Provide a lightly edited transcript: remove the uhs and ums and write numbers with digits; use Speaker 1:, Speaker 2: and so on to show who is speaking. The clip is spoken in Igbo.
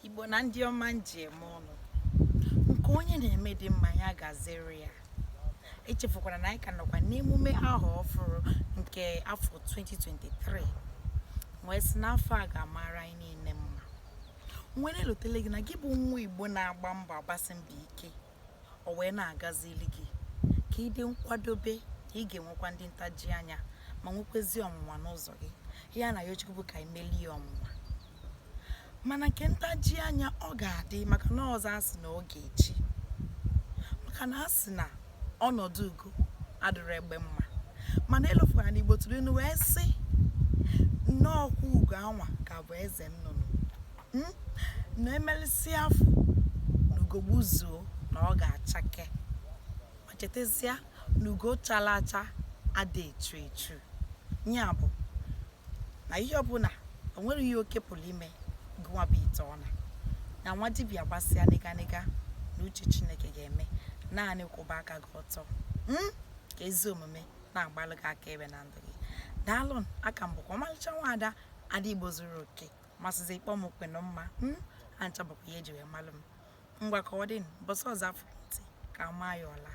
Speaker 1: Igbo na ndị ọma njem ọnụ nke onye na-eme dị mma ya gaziri ya. Echefukwara na anyị ka nọkwa n'emume ahụ ọfụrụ nke afọ 2023 wee sị n'afọ a ga-amara anyị niile mma. Nwere elotele gị na gị bụ nwa Igbo na-agba mbọ agbasi mbọ ike o wee na-agazili gị ka ị dị nkwadobe ka ị ga-enwekwa ndị ntaji anya ma nwekwezi ọnwụnwa n'ụzọ gị. Ya na ya Chukwu bụ ka imeli ọnwụnwa mana nke ntaji anya ọ ga-adị maka na ọzọ asị na oge echi, maka na asị na ọnọdụ ugo adịrị egbe mma. Mana elofukwa na Igbo tụrụ inu wee sị nnọọkwa ugo anwa ka bụ eze nnụnụ na emelisi afọ na ugo gbuzuo na ọ ga-achake. Ma chetazịa na ugo chara acha ada echu echu. Ya bụ na ihe ọbụla o nwere ihe oke pụrụ ime gụwa bụ ite ọna na nwa dibịa gbasịa nịga na uche Chineke ga-eme. Naanị kwụba aka gị ọtọ ka ezi omume na-agbalụ gị aka ebe na ndụ gị. Daalụ, aka m bụkwa ọmalịcha nwaada Adaigbozuruoke, masịzi ịkpọ m okwe na mma ancha bụkwa ihe eji wee malụ m. Ngwa ka ọ dị mbọsị ọzọ afọ ntị ka maa ya ọla.